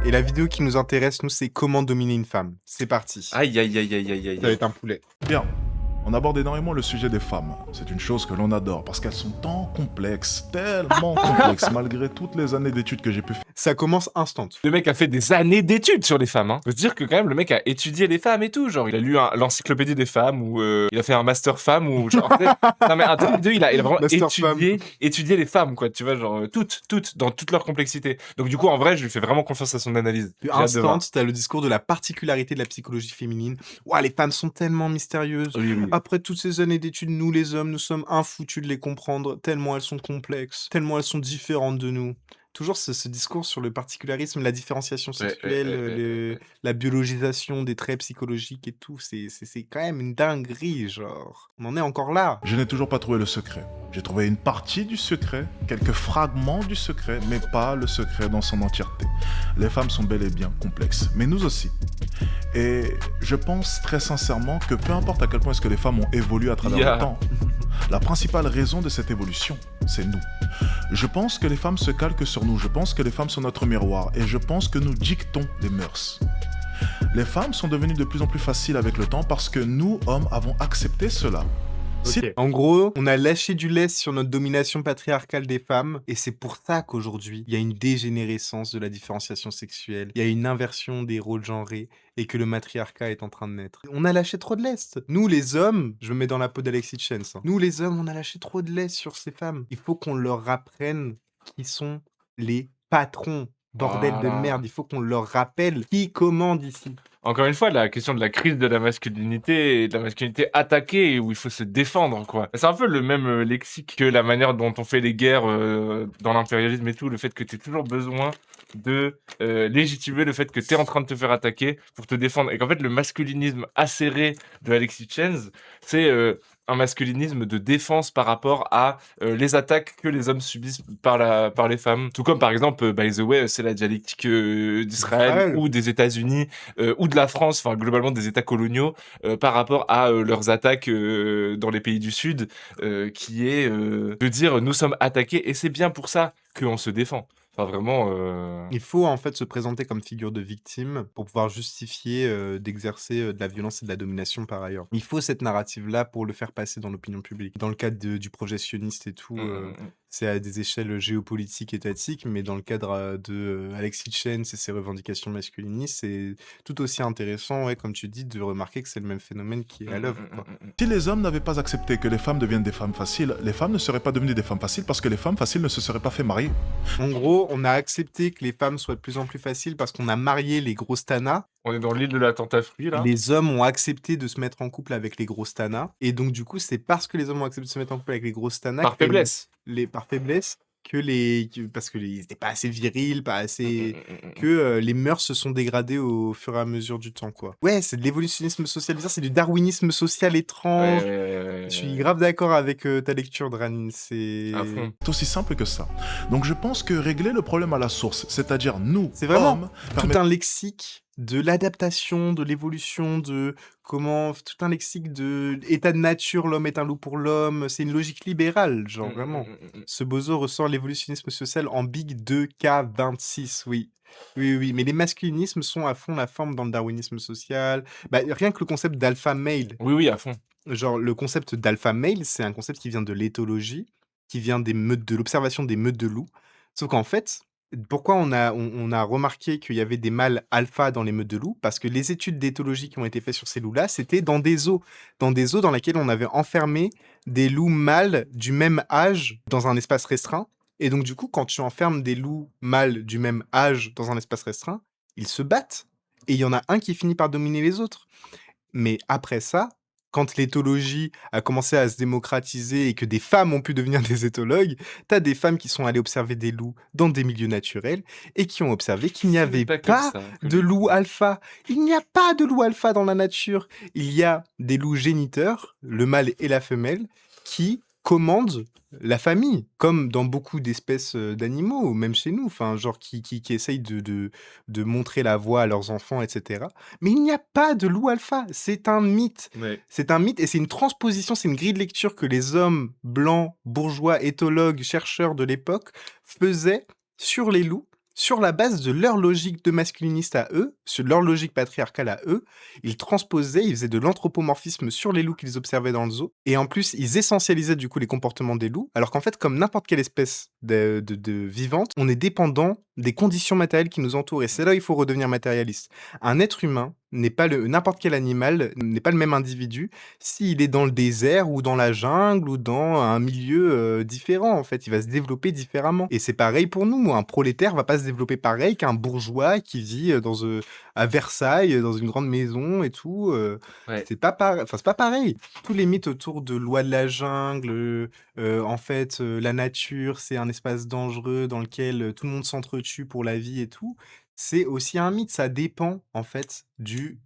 Et la vidéo qui nous intéresse, nous, c'est comment dominer une femme. C'est parti. Aïe, aïe, aïe, aïe, aïe, aïe. Ça va être un poulet. Bien, on aborde énormément le sujet des femmes. C'est une chose que l'on adore parce qu'elles sont tant complexes, tellement complexes, malgré toutes les années d'études que j'ai pu faire. Ça commence instant. Le mec a fait des années d'études sur les femmes. Faut se dire que quand même le mec a étudié les femmes et tout. Genre il a lu l'encyclopédie des femmes ou il a fait un master femme ou genre. Non mais un truc de il a vraiment Master étudié les femmes quoi. Tu vois genre toutes dans toute leur complexité. Donc du coup en vrai je lui fais vraiment confiance à son analyse. Puis J'ai hâte de voir. instant, t'as le discours de la particularité de la psychologie féminine. Ouah, les femmes sont tellement mystérieuses. Oui, oui. Après toutes ces années d'études, nous les hommes, nous sommes infoutus de les comprendre, tellement elles sont complexes, tellement elles sont différentes de nous. Toujours ce discours sur le particularisme, la différenciation sexuelle, la biologisation des traits psychologiques et tout, c'est quand même une dinguerie, genre. On en est encore là. Je n'ai toujours pas trouvé le secret. J'ai trouvé une partie du secret, quelques fragments du secret, mais pas le secret dans son entièreté. Les femmes sont bel et bien complexes, mais nous aussi. Et je pense très sincèrement que peu importe à quel point est-ce que les femmes ont évolué à travers le temps, la principale raison de cette évolution, c'est nous. Je pense que les femmes se calquent sur nous, je pense que les femmes sont notre miroir, et je pense que nous dictons les mœurs. Les femmes sont devenues de plus en plus faciles avec le temps parce que nous, hommes, avons accepté cela. Ok. En gros, on a lâché du lest sur notre domination patriarcale des femmes, et c'est pour ça qu'aujourd'hui, il y a une dégénérescence de la différenciation sexuelle, il y a une inversion des rôles genrés, et que le matriarcat est en train de naître. On a lâché trop de lest. Nous, les hommes, je me mets dans la peau d'Alexis Chance, hein. Nous, les hommes, on a lâché trop de lest sur ces femmes. Il faut qu'on leur apprenne qui sont les patrons. Bordel de Voilà. merde, il faut qu'on leur rappelle qui commande ici. Encore une fois, la question de la crise de la masculinité et de la masculinité attaquée où il faut se défendre, quoi. C'est un peu le même lexique que la manière dont on fait les guerres dans l'impérialisme et tout, le fait que tu aies toujours besoin de légitimer le fait que tu es en train de te faire attaquer pour te défendre. Et qu'en fait, le masculinisme acéré de Alexis Chenz, c'est un masculinisme de défense par rapport à les attaques que les hommes subissent par les femmes. Tout comme, par exemple, by the way, c'est la dialectique d'Israël ou des États-Unis ou de la France, enfin globalement des États coloniaux, par rapport à leurs attaques dans les pays du Sud, qui est de dire nous sommes attaqués et c'est bien pour ça qu'on se défend. Enfin vraiment. Il faut en fait se présenter comme figure de victime pour pouvoir justifier d'exercer de la violence et de la domination par ailleurs. Il faut cette narrative-là pour le faire passer dans l'opinion publique. Dans le cadre du projet sioniste et tout, c'est à des échelles géopolitiques, étatiques, mais dans le cadre de Alexis Chenz et ses revendications masculinistes, c'est tout aussi intéressant, ouais, comme tu dis, de remarquer que c'est le même phénomène qui est à l'œuvre, quoi. Si les hommes n'avaient pas accepté que les femmes deviennent des femmes faciles, les femmes ne seraient pas devenues des femmes faciles parce que les femmes faciles ne se seraient pas fait marier. En gros, on a accepté que les femmes soient de plus en plus faciles parce qu'on a marié les grosses tanas. On est dans l'île de la tente à fruits là. Les hommes ont accepté de se mettre en couple avec les grosses tanas. Et donc, du coup, c'est parce que les hommes ont accepté de se mettre en couple avec les grosses tanas. Par faiblesse. Par faiblesse. Parce qu'ils n'étaient pas assez virils, pas assez. Que les mœurs se sont dégradées au fur et à mesure du temps, quoi. Ouais, c'est de l'évolutionnisme social bizarre, c'est du darwinisme social étrange. Je suis grave d'accord avec ta lecture, Dranin. C'est. À fond. C'est aussi simple que ça. Donc je pense que régler le problème à la source, c'est-à-dire nous, C'est vraiment hommes, tout un lexique de l'adaptation, de l'évolution, de comment, tout un lexique de état de nature, l'homme est un loup pour l'homme. C'est une logique libérale, genre vraiment. Ce bozo ressort l'évolutionnisme social en Big 2K26, oui. Oui, mais les masculinismes sont à fond la forme dans le darwinisme social. Bah, rien que le concept d'alpha male. Oui, à fond. Genre, le concept d'alpha male, c'est un concept qui vient de l'éthologie, qui vient de l'observation des meutes de loups. Sauf qu'en fait, pourquoi on a remarqué qu'il y avait des mâles alpha dans les meutes de loups? Parce que les études d'éthologie qui ont été faites sur ces loups-là, c'était dans des zoos dans lesquels on avait enfermé des loups mâles du même âge dans un espace restreint. Et donc, du coup, quand tu enfermes des loups mâles du même âge dans un espace restreint, ils se battent. Et il y en a un qui finit par dominer les autres. Mais après ça, quand l'éthologie a commencé à se démocratiser et que des femmes ont pu devenir des éthologues, t'as des femmes qui sont allées observer des loups dans des milieux naturels et qui ont observé qu'il n'y avait pas de loup alpha. Il n'y a pas de loup alpha dans la nature. Il y a des loups géniteurs, le mâle et la femelle, qui commandent la famille, comme dans beaucoup d'espèces d'animaux, même chez nous, enfin, genre qui essayent de montrer la voie à leurs enfants, etc. Mais il n'y a pas de loup alpha, c'est un mythe. Ouais. C'est un mythe et c'est une transposition, c'est une grille de lecture que les hommes blancs, bourgeois, éthologues, chercheurs de l'époque faisaient sur les loups, sur la base de leur logique de masculiniste à eux, sur leur logique patriarcale à eux, ils transposaient, ils faisaient de l'anthropomorphisme sur les loups qu'ils observaient dans le zoo, et en plus, ils essentialisaient du coup les comportements des loups, alors qu'en fait, comme n'importe quelle espèce de vivante, on est dépendant des conditions matérielles qui nous entourent, et c'est là où il faut redevenir matérialiste. Un être humain n'est pas n'importe quel animal n'est pas le même individu s'il est dans le désert ou dans la jungle ou dans un milieu différent, en fait, il va se développer différemment. Et c'est pareil pour nous. Un prolétaire va pas se développer pareil qu'un bourgeois qui vit à Versailles, dans une grande maison et tout. Ouais. C'est pas pareil. Enfin, c'est pas pareil. Tous les mythes autour de loi de la jungle, en fait, la nature, c'est un espace dangereux dans lequel tout le monde s'entretue pour la vie et tout. C'est aussi un mythe, ça dépend en fait du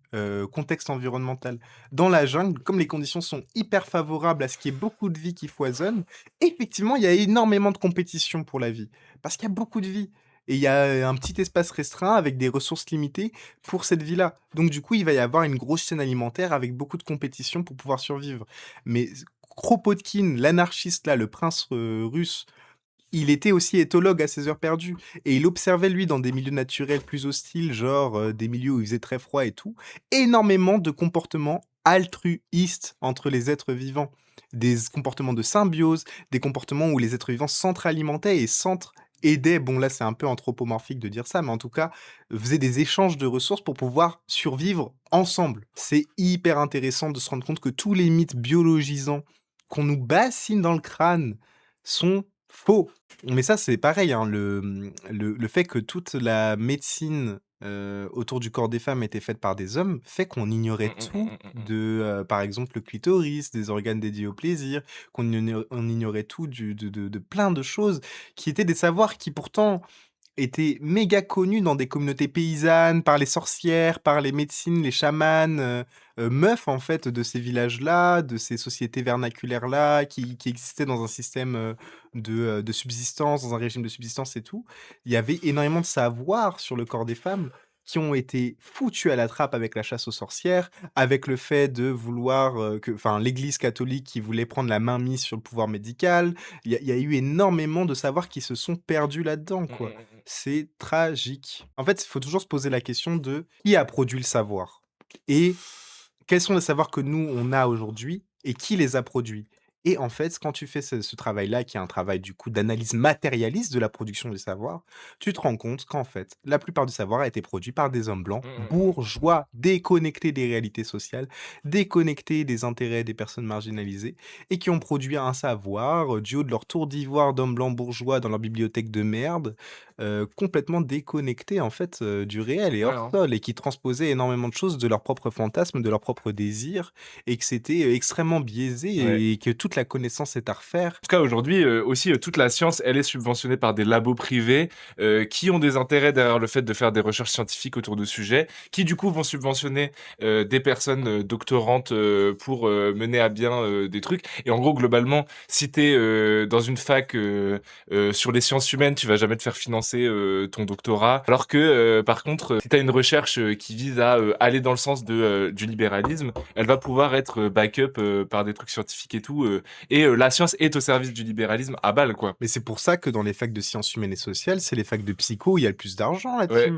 contexte environnemental. Dans la jungle, comme les conditions sont hyper favorables à ce qu'il y ait beaucoup de vie qui foisonne, effectivement, il y a énormément de compétition pour la vie. Parce qu'il y a beaucoup de vie. Et il y a un petit espace restreint avec des ressources limitées pour cette vie-là. Donc du coup, il va y avoir une grosse chaîne alimentaire avec beaucoup de compétition pour pouvoir survivre. Mais Kropotkin, l'anarchiste là, le prince russe, il était aussi éthologue à ses heures perdues et il observait, lui, dans des milieux naturels plus hostiles, genre, des milieux où il faisait très froid et tout, énormément de comportements altruistes entre les êtres vivants. Des comportements de symbiose, des comportements où les êtres vivants s'entre-alimentaient et s'entre-aidaient. Bon, là, c'est un peu anthropomorphique de dire ça, mais en tout cas, faisaient des échanges de ressources pour pouvoir survivre ensemble. C'est hyper intéressant de se rendre compte que tous les mythes biologisants qu'on nous bassine dans le crâne sont faux. Mais ça, c'est pareil, hein, le fait que toute la médecine, autour du corps des femmes était faite par des hommes, fait qu'on ignorait tout par exemple, le clitoris, des organes dédiés au plaisir, on ignorait tout de plein de choses qui étaient des savoirs qui pourtant était méga connu dans des communautés paysannes, par les sorcières, par les médecines, les chamanes, meufs en fait de ces villages-là, de ces sociétés vernaculaires-là, qui existaient dans un système de subsistance, dans un régime de subsistance et tout. Il y avait énormément de savoir sur le corps des femmes qui ont été foutus à la trappe avec la chasse aux sorcières, avec le fait de vouloir enfin l'Église catholique qui voulait prendre la main mise sur le pouvoir médical. Il y a eu énormément de savoirs qui se sont perdus là-dedans, quoi. C'est tragique. En fait, il faut toujours se poser la question de qui a produit le savoir et quels sont les savoirs que nous, on a aujourd'hui et qui les a produits? Et en fait, quand tu fais ce travail-là, qui est un travail du coup d'analyse matérialiste de la production du savoir, tu te rends compte qu'en fait, la plupart du savoir a été produit par des hommes blancs, bourgeois, déconnectés des réalités sociales, déconnectés des intérêts des personnes marginalisées, et qui ont produit un savoir du haut de leur tour d'ivoire d'hommes blancs bourgeois dans leur bibliothèque de merde, complètement déconnectés en fait du réel et Ouais, hors hein. sol, et qui transposaient énormément de choses de leurs propres fantasmes, de leurs propres désirs, et que c'était extrêmement Ouais. biaisé et que toute la connaissance est à refaire. En tout cas, aujourd'hui, aussi, toute la science, elle est subventionnée par des labos privés, qui ont des intérêts derrière le fait de faire des recherches scientifiques autour de sujets, qui du coup vont subventionner, des personnes, doctorantes, pour, mener à bien, des trucs et en gros, globalement, si tu es, dans une fac, sur les sciences humaines, tu vas jamais te faire financer, ton doctorat. Alors que, par contre, si tu as une recherche, qui vise à, aller dans le sens du libéralisme, elle va pouvoir être, back-up, par des trucs scientifiques et tout, et la science est au service du libéralisme à balle, quoi. Mais c'est pour ça que dans les facs de sciences humaines et sociales, c'est les facs de psycho où il y a le plus d'argent Ouais. là-dessus.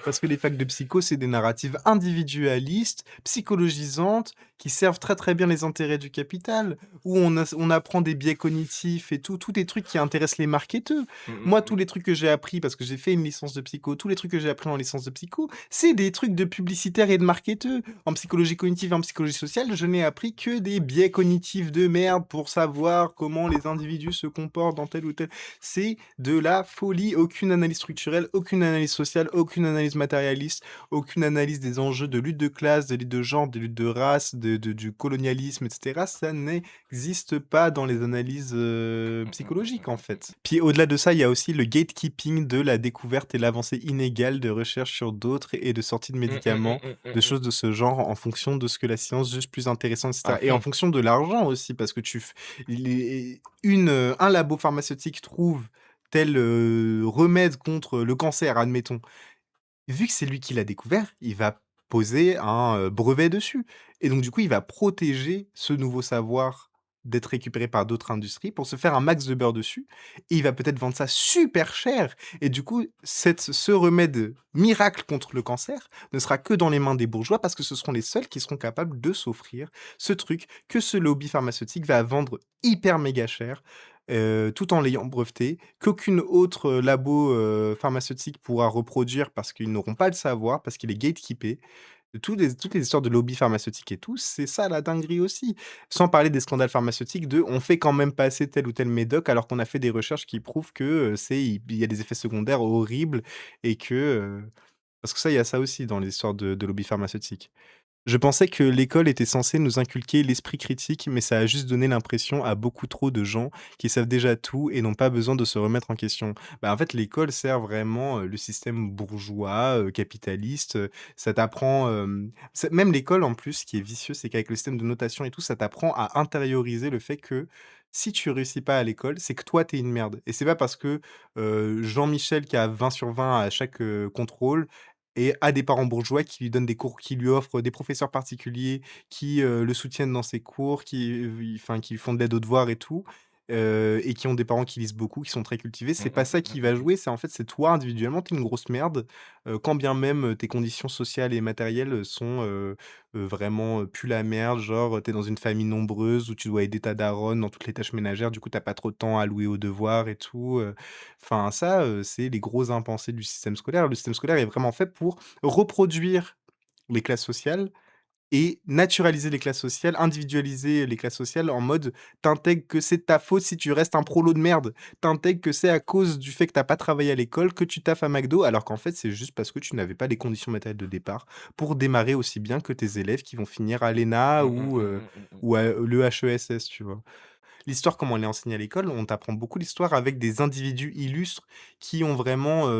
Parce que les facs de psycho, c'est des narratives individualistes, psychologisantes, qui servent très très bien les intérêts du capital, où on apprend des biais cognitifs et tout, tous des trucs qui intéressent les marketeurs. Moi, tous les trucs que j'ai appris, parce que j'ai fait une licence de psycho, tous les trucs que j'ai appris en licence de psycho, c'est des trucs de publicitaires et de marketeurs. En psychologie cognitive et en psychologie sociale, je n'ai appris que des biais cognitifs de merde pour savoir comment les individus se comportent dans tel ou tel. C'est de la folie. Aucune analyse structurelle, aucune analyse sociale, aucune analyse matérialiste, aucune analyse des enjeux de lutte de classe, de lutte de genre, de lutte de race, du colonialisme, etc. Ça n'existe pas dans les analyses psychologiques, en fait. Puis au-delà de ça, il y a aussi le gatekeeping de la découverte et l'avancée inégale de recherche sur d'autres et de sortie de médicaments, de choses de ce genre, en fonction de ce que la science juge plus intéressant, etc. Et en fonction de l'argent aussi, parce que un labo pharmaceutique trouve tel remède contre le cancer, admettons. Vu que c'est lui qui l'a découvert, il va poser un brevet dessus. Et donc, du coup, il va protéger ce nouveau savoir d'être récupéré par d'autres industries pour se faire un max de beurre dessus et il va peut-être vendre ça super cher et du coup, ce remède miracle contre le cancer ne sera que dans les mains des bourgeois parce que ce seront les seuls qui seront capables de s'offrir ce truc que ce lobby pharmaceutique va vendre hyper méga cher, tout en l'ayant breveté, qu'aucune autre, labo, pharmaceutique pourra reproduire parce qu'ils n'auront pas le savoir, parce qu'il est gatekeepé. Toutes les histoires de lobby pharmaceutique et tout, c'est ça la dinguerie aussi. Sans parler des scandales pharmaceutiques de on fait quand même passer tel ou tel médoc alors qu'on a fait des recherches qui prouvent que, il y a des effets secondaires horribles et que, parce que ça, il y a ça aussi dans les histoires de lobby pharmaceutique. Je pensais que l'école était censée nous inculquer l'esprit critique, mais ça a juste donné l'impression à beaucoup trop de gens qui savent déjà tout et n'ont pas besoin de se remettre en question. Bah, en fait, l'école sert vraiment, le système bourgeois, capitaliste, ça t'apprend, même l'école en plus, ce qui est vicieux, c'est qu'avec le système de notation et tout, ça t'apprend à intérioriser le fait que si tu réussis pas à l'école, c'est que toi, t'es une merde et c'est pas parce que, Jean-Michel qui a 20 sur 20 à chaque, contrôle et a des parents bourgeois qui lui donnent des cours, qui lui offrent des professeurs particuliers, qui, le soutiennent dans ses cours, qui lui font de l'aide aux devoirs et tout, et qui ont des parents qui lisent beaucoup, qui sont très cultivés. Mmh C'est pas mh, ça mmh qui mh, va mmh. jouer, c'est en fait, c'est toi individuellement, tu es une grosse merde, quand bien même, tes conditions sociales et matérielles, sont, vraiment, puent la merde. Genre, tu es dans une famille nombreuse où tu dois aider ta daronne dans toutes les tâches ménagères, du coup, tu as pas trop de temps à allouer aux devoirs et tout, enfin ça, c'est les gros impensés du système scolaire. Le système scolaire est vraiment fait pour reproduire les classes sociales et naturaliser les classes sociales, individualiser les classes sociales en mode: «Tu que c'est de ta faute si tu restes un prolo de merde. Tu que c'est à cause du fait que t'as pas travaillé à l'école que tu taffes à McDo», alors qu'en fait, c'est juste parce que tu n'avais pas les conditions matérielles de départ pour démarrer aussi bien que tes élèves qui vont finir à l'ENA Mmh mh, mmh mh, mmh mh. ou à l'EHESS, tu vois? L'histoire, comment elle est enseignée à l'école, on t'apprend beaucoup l'histoire avec des individus illustres qui ont vraiment,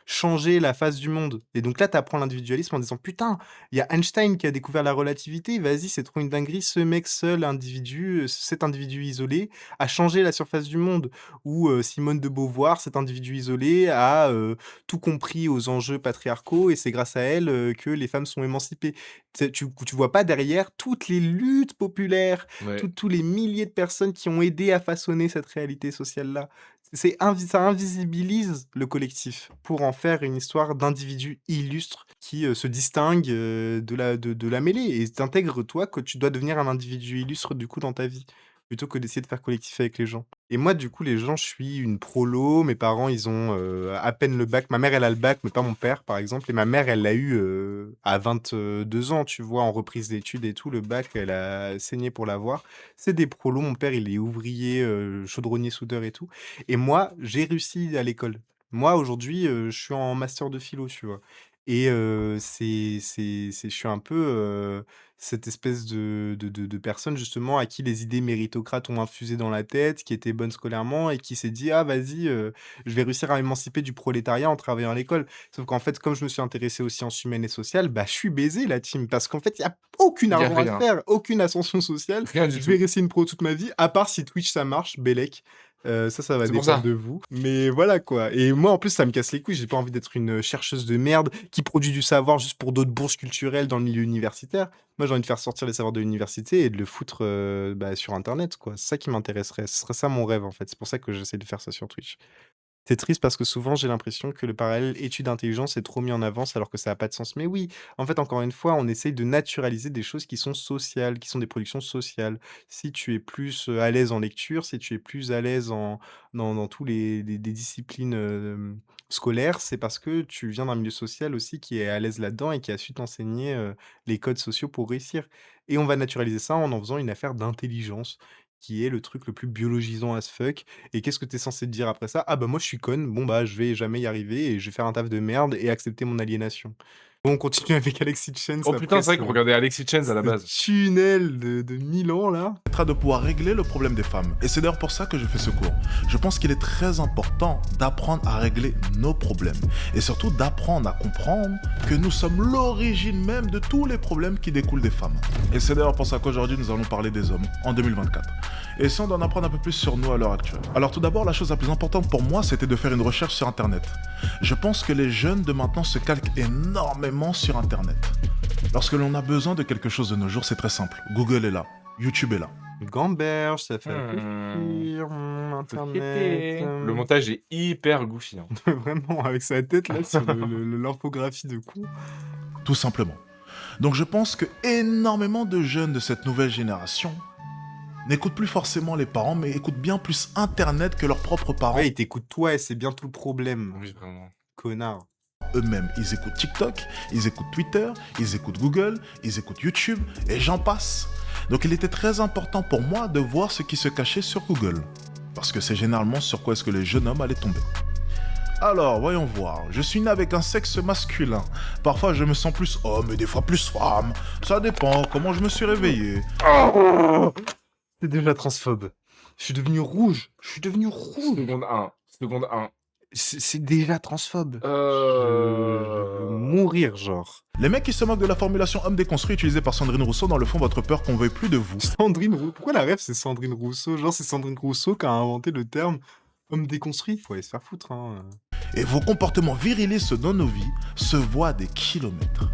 changé la face du monde et donc là, tu apprends l'individualisme en disant: «Putain, il y a Einstein qui a découvert la relativité, vas-y, c'est trop une dinguerie, ce mec seul individu, cet individu isolé a changé la surface du monde» ou Simone de Beauvoir, cet individu isolé a, tout compris aux enjeux patriarcaux et c'est grâce à elle, que les femmes sont émancipées. Tu vois pas derrière toutes les luttes populaires, Ouais. tous les milliers de personnes qui ont aidé à façonner cette réalité sociale-là. Ça invisibilise le collectif pour en faire une histoire d'individus illustres qui, se distinguent, de la mêlée et t'intègres toi que tu dois devenir un individu illustre du coup dans ta vie, plutôt que d'essayer de faire collectif avec les gens. Et moi du coup les gens, je suis une prolo, mes parents ils ont, à peine le bac. Ma mère elle a le bac, mais pas mon père par exemple et ma mère elle l'a eu, à 22 ans, tu vois? En reprise d'études et tout, le bac, elle a saigné pour l'avoir. C'est des prolos, mon père il est ouvrier, chaudronnier soudeur et tout et moi j'ai réussi à l'école. Moi aujourd'hui, je suis en master de philo, tu vois? Et je suis un peu, cette espèce de personne justement à qui les idées méritocrates ont infusé dans la tête, qui était bonne scolairement et qui s'est dit: «Ah vas-y, je vais réussir à m'émanciper du prolétariat en travaillant à l'école». Sauf qu'en fait, comme je me suis intéressé aux sciences humaines et sociales, bah, je suis baisé la team parce qu'en fait, il y a aucun Il y a argent à se rien, faire, aucune ascension sociale. rien du Je vais tout. rester une pro toute ma vie, à part si Twitch ça marche, bellec. Ça va C'est pour dépendre ça. de vous. Mais voilà quoi et moi en plus ça me casse les couilles, j'ai pas envie d'être une, chercheuse de merde qui produit du savoir juste pour d'autres bourses culturelles dans le milieu universitaire. Moi j'ai envie de faire sortir les savoirs de l'université et de le foutre, bah, sur internet quoi. C'est ça qui m'intéresserait. Ce serait ça mon rêve en fait. C'est pour ça que j'essaie de faire ça sur Twitch. C'est triste parce que souvent, j'ai l'impression que le parallèle étude-intelligence est trop mis en avance alors que ça a pas de sens. Mais oui, en fait, encore une fois, on essaye de naturaliser des choses qui sont sociales, qui sont des productions sociales. Si tu es plus, à l'aise en lecture, si tu es plus à l'aise dans tous les disciplines, scolaires, c'est parce que tu viens d'un milieu social aussi qui est à l'aise là-dedans et qui a su t'enseigner, les codes sociaux pour réussir. Et on va naturaliser ça en faisant une affaire d'intelligence, qui est le truc le plus biologisant as fuck. Et qu'est-ce que tu es censé te dire après ça? «Ah bah, moi je suis conne, bon bah, je vais jamais y arriver et je vais faire un taf de merde et accepter mon aliénation». Bon, on continue avec Alexis Chance Oh putain, après c'est vrai qu'on regardait Alexis Chance à la ce base. tunnel de 1000 ans là. De pouvoir régler le problème des femmes. Et c'est d'ailleurs pour ça que je fais ce cours. Je pense qu'il est très important d'apprendre à régler nos problèmes. Et surtout d'apprendre à comprendre que nous sommes l'origine même de tous les problèmes qui découlent des femmes. Et c'est d'ailleurs pour ça qu'aujourd'hui nous allons parler des hommes, en 2024. Et essayons d'en apprendre un peu plus sur nous à l'heure actuelle. Alors tout d'abord, la chose la plus importante pour moi, c'était de faire une recherche sur Internet. Je pense que les jeunes de maintenant se calquent énormément sur Internet. Lorsque l'on a besoin de quelque chose de nos jours, c'est très simple. Google est là. YouTube est là. Gamberge, ça fait Mmh. réfléchir, internet, Société. Le montage est hyper goofy, hein. vraiment avec sa tête là sur l'infographie de con. Tout simplement. Donc je pense que énormément de jeunes de cette nouvelle génération n'écoutent plus forcément les parents, mais écoutent bien plus Internet que leurs propres parents Ouais, il t'écoute toi et c'est bien tout le problème, Oui, vraiment. connard. eux-mêmes. Ils écoutent TikTok, ils écoutent Twitter, ils écoutent Google, ils écoutent YouTube, et j'en passe. Donc il était très important pour moi de voir ce qui se cachait sur Google. Parce que c'est généralement sur quoi est-ce que les jeunes hommes allaient tomber. Alors, voyons voir. Je suis né avec un sexe masculin. Parfois, je me sens plus homme et des fois plus femme. Ça dépend comment je me suis réveillé. Oh, c'est déjà transphobe. Je suis devenu rouge. Je suis devenu rouge. Seconde 1. Seconde 1. C'est déjà transphobe. Je veux mourir, genre. Les mecs qui se moquent de la formulation homme déconstruit utilisée par Sandrine Rousseau dans le fond votre peur qu'on veuille plus de vous. Sandrine Rousseau. Pourquoi la rêve c'est Sandrine Rousseau? Genre, c'est Sandrine Rousseau qui a inventé le terme homme déconstruit. Faut aller se faire foutre, hein. Et vos comportements virilistes dans nos vies se voient à des kilomètres.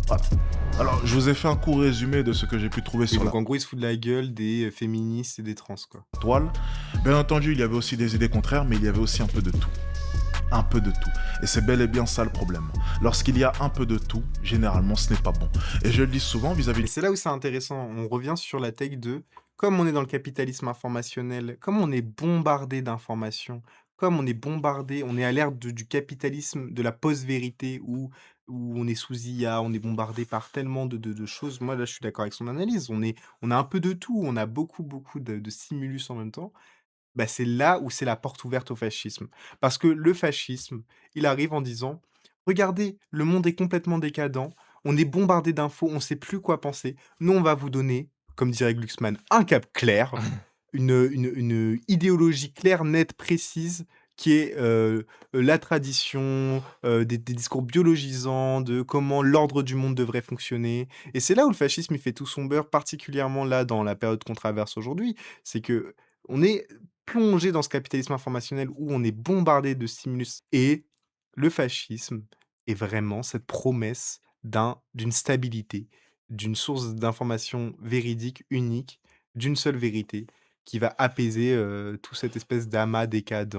Voilà. Alors, je vous ai fait un court résumé de ce que j'ai pu trouver Et sur la donc, en gros, il se fout de la gueule des féministes et des trans, quoi. toile. Bien entendu, il y avait aussi des idées contraires, mais il y avait aussi un peu de tout. Un peu de tout. Et c'est bel et bien ça le problème. Lorsqu'il y a un peu de tout, généralement, ce n'est pas bon. Et je le dis souvent vis-à-vis Et c'est là où c'est intéressant. On revient sur la tech de comme on est dans le capitalisme informationnel, comme on est bombardé d'informations, comme on est bombardé, on est à l'ère du capitalisme de la post-vérité où on est sous IA, on est bombardé par tellement de choses. Moi, là, je suis d'accord avec son analyse. On a un peu de tout, on a beaucoup, beaucoup de stimulus en même temps. Bah, c'est là où c'est la porte ouverte au fascisme. Parce que le fascisme, il arrive en disant: «Regardez, le monde est complètement décadent, on est bombardé d'infos, on ne sait plus quoi penser. Nous, on va vous donner, comme dirait Glucksmann, un cap clair, une idéologie claire, nette, précise, qui est, la tradition, des discours biologisants, de comment l'ordre du monde devrait fonctionner» et c'est là où le fascisme, il fait tout son beurre, particulièrement là, dans la période qu'on traverse aujourd'hui. C'est que on est plongé dans ce capitalisme informationnel où on est bombardé de stimulus et le fascisme est vraiment cette promesse d'une stabilité, d'une source d'information véridique, unique, d'une seule vérité qui va apaiser, tout cette espèce d'amas décadent,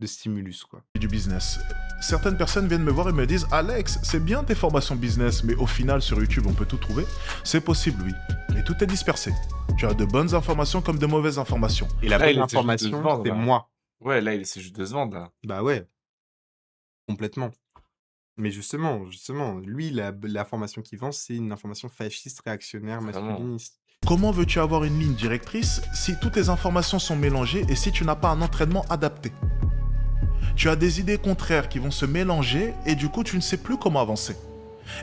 de stimulus, quoi. du business. Certaines personnes viennent me voir et me disent Alex, c'est bien tes formations business, mais au final sur YouTube on peut tout trouver. C'est possible, oui. Mais tout est dispersé. Tu as de bonnes informations comme de mauvaises informations. Et la Là, bonne il essaie juste de se information, vendre, c'est là. moi. Ouais, là, il essaie juste de se vendre, là. Bah ouais, complètement. Mais justement, lui, l'information qu'il vend, c'est une information fasciste, réactionnaire, Vraiment. masculiniste. Comment veux-tu avoir une ligne directrice si toutes tes informations sont mélangées et si tu n'as pas un entraînement adapté? Tu as des idées contraires qui vont se mélanger et du coup tu ne sais plus comment avancer.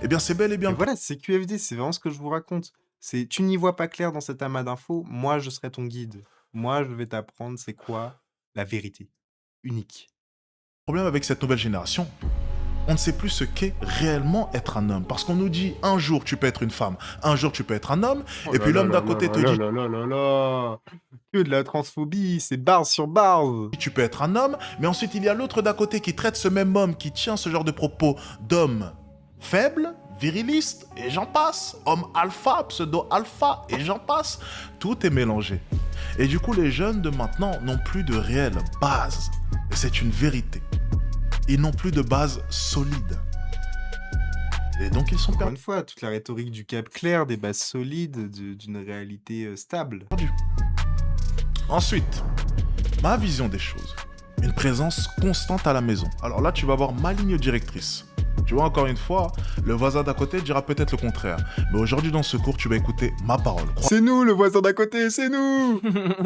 Eh bien c'est bel et bien Et le voilà, c'est QFD, c'est vraiment ce que je vous raconte. C'est tu n'y vois pas clair dans cet amas d'infos, moi je serai ton guide. Moi, je vais t'apprendre c'est quoi la vérité unique. problème avec cette nouvelle génération. On ne sait plus ce qu'est réellement être un homme. Parce qu'on nous dit un jour tu peux être une femme, un jour tu peux être un homme, et puis l'homme d'à côté te dit Que de la transphobie, c'est barre sur barre. tu peux être un homme, mais ensuite il y a l'autre d'à côté qui traite ce même homme, qui tient ce genre de propos d'homme faible, viriliste, et j'en passe. Homme alpha, pseudo-alpha, et j'en passe. Tout est mélangé. Et du coup, les jeunes de maintenant n'ont plus de réelle base. Et c'est une vérité. Ils n'ont plus de base solide. Et donc ils sont Encore une fois, toute la rhétorique du cap clair, des bases solides, d'une réalité stable. perdus. Ensuite, ma vision des choses. Une présence constante à la maison. Alors là, tu vas avoir ma ligne directrice. Tu vois, encore une fois, le voisin d'à côté dira peut-être le contraire. Mais aujourd'hui, dans ce cours, tu vas écouter ma parole. C'est nous, le voisin d'à côté, c'est nous.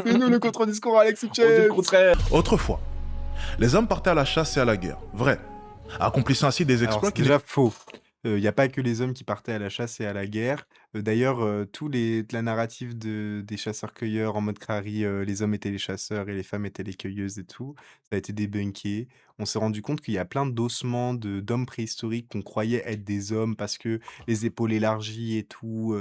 C'est nous le contre-discours Alex On dit Hutchins. le contraire. Autrefois, les hommes partaient à la chasse et à la guerre. Vrai. Accomplissant ainsi des Alors, exploits c'est qui déjà faux. Il n'y a pas que les hommes qui partaient à la chasse et à la guerre. D'ailleurs, la narrative des chasseurs-cueilleurs en mode Crary, les hommes étaient les chasseurs et les femmes étaient les cueilleuses et tout, ça a été débunké. On s'est rendu compte qu'il y a plein d'ossements d'hommes préhistoriques qu'on croyait être des hommes parce que les épaules élargies et tout,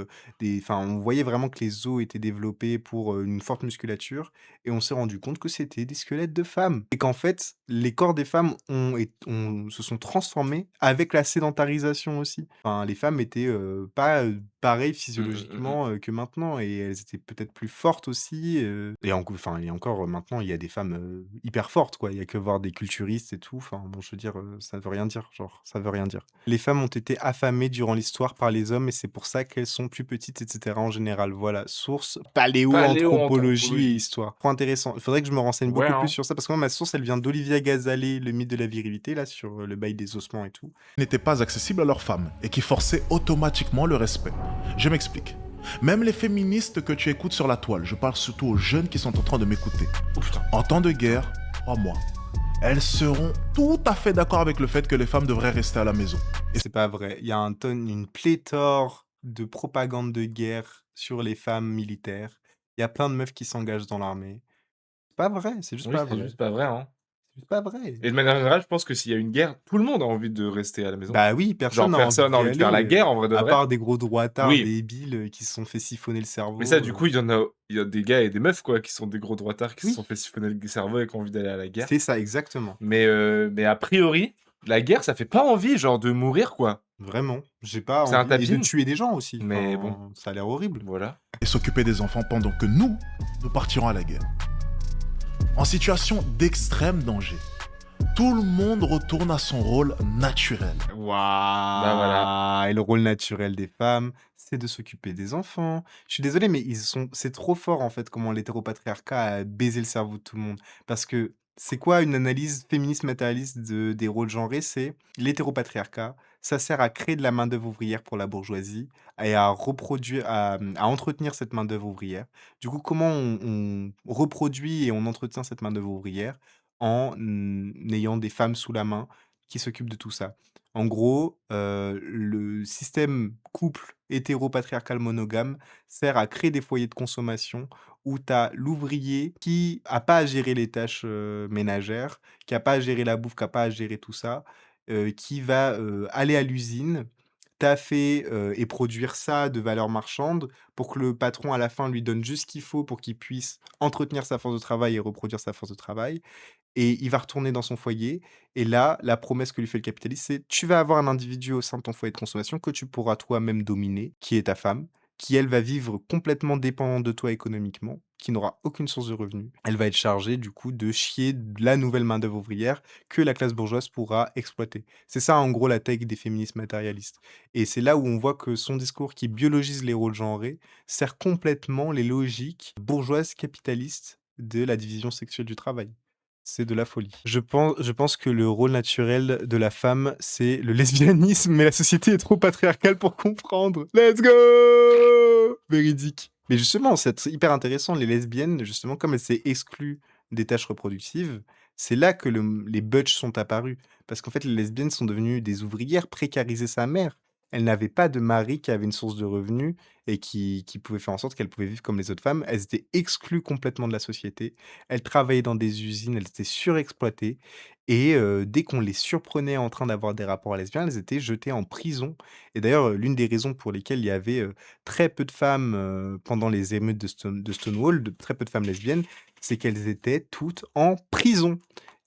enfin, on voyait vraiment que les os étaient développés pour une forte musculature et on s'est rendu compte que c'était des squelettes de femmes et qu'en fait, les corps des femmes se sont transformés avec la sédentarisation aussi. Enfin, les femmes étaient pas pareilles Mmh, mmh, mmh, mmh. physiologiquement, que maintenant et elles étaient peut-être plus fortes aussi, et encore, maintenant, il y a des femmes, hyper fortes, quoi. Il y a que voir des culturistes et tout, enfin, bon, je veux dire, ça veut rien dire, genre, ça veut rien dire. Les femmes ont été affamées durant l'histoire par les hommes et c'est pour ça qu'elles sont plus petites et cetera en général. Voilà, source paléoanthropologie et Paléoanthropologie. histoire. Trop intéressant. Il faudrait que je me renseigne Ouais, beaucoup plus hein. sur ça parce que moi, ma source, elle vient d'Olivia Gazalé, Le mythe de la virilité, là, sur, le bail des ossements et tout. N'étaient pas accessibles à leurs femmes et qui forçaient automatiquement le respect. Je m'explique. Même les féministes que tu écoutes sur la toile, je parle surtout aux jeunes qui sont en train de m'écouter. Oh putain. En temps de guerre, crois-moi, elles seront tout à fait d'accord avec le fait que les femmes devraient rester à la maison. C'est pas vrai. Il y a une pléthore de propagande de guerre sur les femmes militaires. Il y a plein de meufs qui s'engagent dans l'armée. C'est pas vrai, c'est juste Oui, pas c'est vrai. juste pas vrai, hein. C'est juste pas vrai. Et de manière générale, je pense que s'il y a une guerre, tout le monde a envie de rester à la maison. Bah oui, Genre personne n'a envie personne n'a d'y envie de faire la aller, guerre en vrai de à vrai. part des gros droitards Oui, débiles, qui se sont fait siphonner le mais ça cerveau, du coup, il y a des gars et des meufs quoi, qui sont des gros droitards, qui se sont Oui, fait siphonner le cerveau et qui ont envie d'aller à la guerre. c'est ça, exactement. Mais a priori, la guerre, ça fait pas envie genre de mourir quoi. Vraiment, j'ai pas C'est un envie et de tapin, tuer des gens aussi, mais bon, enfin, ça a l'air horrible. voilà. Et s'occuper des enfants pendant que nous partirons à la guerre. En situation d'extrême danger, tout le monde retourne à son rôle naturel. Bah voilà. Waouh! Et le rôle naturel des femmes, c'est de s'occuper des enfants. Je suis désolé, mais c'est trop fort, en fait, comment l'hétéropatriarcat a baisé le cerveau de tout le monde. Parce que c'est quoi une analyse féministe matérialiste des rôles genrés? C'est l'hétéropatriarcat, ça sert à créer de la main-d'œuvre ouvrière pour la bourgeoisie et à reproduire, à entretenir cette main-d'œuvre ouvrière. Du coup, comment on reproduit et on entretient cette main-d'œuvre ouvrière? En ayant des femmes sous la main qui s'occupent de tout ça. En gros, le système couple hétéro-patriarcal monogame sert à créer des foyers de consommation où tu as l'ouvrier qui a pas à gérer les tâches, ménagères, qui a pas à gérer la bouffe, qui a pas à gérer tout ça, qui va, aller à l'usine, taffer, et produire ça de valeur marchande pour que le patron à la fin lui donne juste ce qu'il faut pour qu'il puisse entretenir sa force de travail et reproduire sa force de travail et il va retourner dans son foyer et là, la promesse que lui fait le capitaliste, c'est: «Tu vas avoir un individu au sein de ton foyer de consommation que tu pourras toi-même dominer, qui est ta femme, qui elle va vivre complètement dépendante de toi économiquement, qui n'aura aucune source de revenus. Elle va être chargée du coup de chier de la nouvelle main-d'œuvre ouvrière que la classe bourgeoise pourra exploiter». C'est ça en gros la take des féministes matérialistes et c'est là où on voit que son discours qui biologise les rôles genrés sert complètement les logiques bourgeoises capitalistes de la division sexuelle du travail. C'est de la folie. Je pense que le rôle naturel de la femme, c'est le lesbianisme, mais la société est trop patriarcale pour comprendre. Let's go! Véridique. Mais justement, c'est hyper intéressant. Les lesbiennes, justement, comme elles s'est exclues des tâches reproductives, c'est là que les butch sont apparus. Parce qu'en fait, les lesbiennes sont devenues des ouvrières précarisées sa mère. Elles n'avaient pas de mari qui avait une source de revenus et qui pouvait faire en sorte qu'elles pouvaient vivre comme les autres femmes. Elles étaient exclues complètement de la société. Elles travaillaient dans des usines, elles étaient surexploitées et dès qu'on les surprenait en train d'avoir des rapports lesbiens, elles étaient jetées en prison et d'ailleurs, l'une des raisons pour lesquelles il y avait, très peu de femmes, pendant les émeutes de Stonewall, de très peu de femmes lesbiennes, c'est qu'elles étaient toutes en prison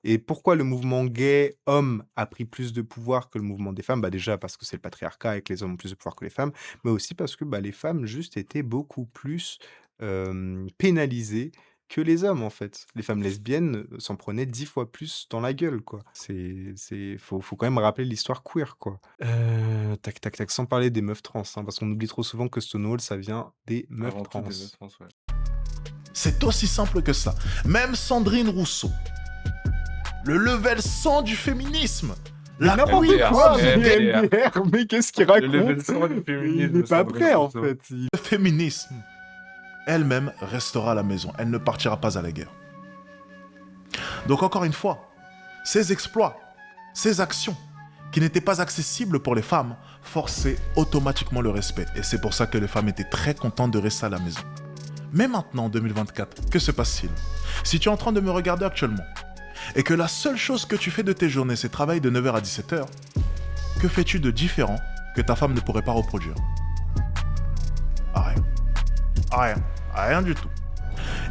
et pourquoi le mouvement gay homme a pris plus de pouvoir que le mouvement des femmes? Bah, déjà parce que c'est le patriarcat et que les hommes ont plus de pouvoir que les femmes, mais aussi parce que, bah, les femmes juste étaient beaucoup plus, pénalisées que les hommes, en fait. Les femmes lesbiennes, s'en prenaient 10 fois plus dans la gueule, quoi. Faut quand même rappeler l'histoire queer, quoi. Tac, tac, tac, sans parler des meufs trans, hein, parce qu'on oublie trop souvent que Stonewall, ça vient des meufs Avant tout trans. des meufs trans, ouais. C'est aussi simple que ça. Même Sandrine Rousseau, le level 100 du féminisme, la N'importe queen MDR, quoi, MDR. mais MDR, mais qu'est-ce qu'il Le raconte? level 100 du Il féminisme, est pas Sandrine prêt, en Rousseau. fait. le féminisme, elle-même restera à la maison. Elle ne partira pas à la guerre. Donc encore une fois, ces exploits, ces actions qui n'étaient pas accessibles pour les femmes forçaient automatiquement le respect. Et c'est pour ça que les femmes étaient très contentes de rester à la maison. Mais maintenant, en 2024, que se passe-t-il? Si tu es en train de me regarder actuellement et que la seule chose que tu fais de tes journées, c'est travailler de 9h à 17h, que fais-tu de différent que ta femme ne pourrait pas reproduire? Rien. Rien. Rien du tout.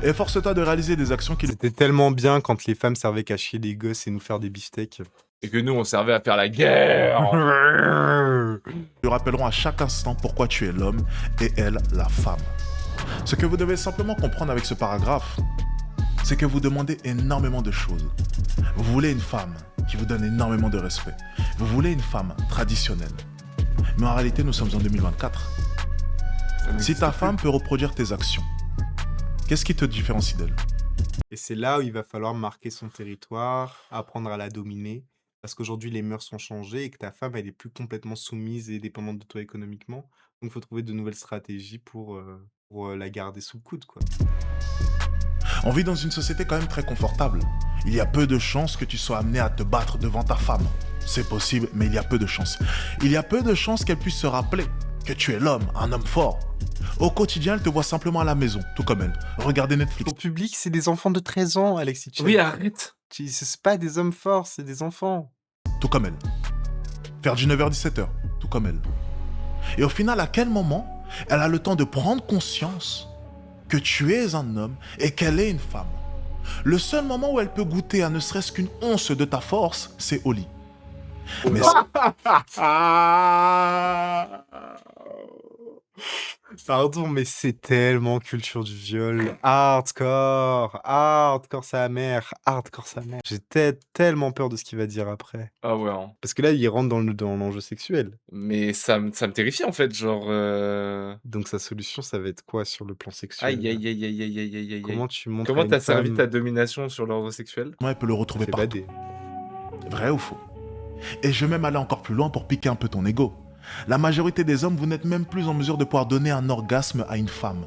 Efforce-toi de réaliser des actions qui C'était tellement bien quand les femmes servaient qu'à chier les gosses et nous faire des beefsteaks. Et que nous, on servait à faire la guerre. lui rappelleront à chaque instant pourquoi tu es l'homme et elle la femme. Ce que vous devez simplement comprendre avec ce paragraphe, c'est que vous demandez énormément de choses. Vous voulez une femme qui vous donne énormément de respect. Vous voulez une femme traditionnelle. Mais en réalité, nous sommes en 2024. Si ta femme peut reproduire tes actions, qu'est-ce qui te différencie d'elle? Et c'est là où il va falloir marquer son territoire, apprendre à la dominer, parce qu'aujourd'hui les mœurs sont changées et que ta femme, elle est plus complètement soumise et dépendante de toi économiquement. Donc il faut trouver de nouvelles stratégies pour la garder sous le coude, quoi. On vit dans une société quand même très confortable. Il y a peu de chances que tu sois amené à te battre devant ta femme. C'est possible, mais il y a peu de chances. Il y a peu de chances qu'elle puisse se rappeler que tu es l'homme, un homme fort. Au quotidien, elle te voit simplement à la maison, tout comme elle. Regardez Netflix, Ton public, c'est des enfants de 13 ans, Alexis Chen. Oui, arrête. C'est pas des hommes forts, c'est des enfants. tout comme elle. Faire du 9h-17h, tout comme elle. Et au final, à quel moment elle a le temps de prendre conscience que tu es un homme et qu'elle est une femme? Le seul moment où elle peut goûter à ne serait-ce qu'une once de ta force, c'est au lit. Mais Pardon, mais c'est tellement culture du viol. Hardcore sa mère, hardcore sa mère. J'ai tellement peur de ce qu'il va dire après. Ah ouais, hein. Parce que là, il rentre dans l'enjeu sexuel. Mais ça me terrifie en fait, genre. Donc sa solution, ça va être quoi sur le plan sexuel? Aïe, aïe, aïe, aïe, aïe, aïe, aïe, aïe. Comment tu montres à Comment une t'as servi femme ta domination sur l'ordre sexuel? elle peut le retrouver fait partout. bader? Vrai ou faux? Et je vais même aller encore plus loin pour piquer un peu ton ego. La majorité des hommes, vous n'êtes même plus en mesure de pouvoir donner un orgasme à une femme.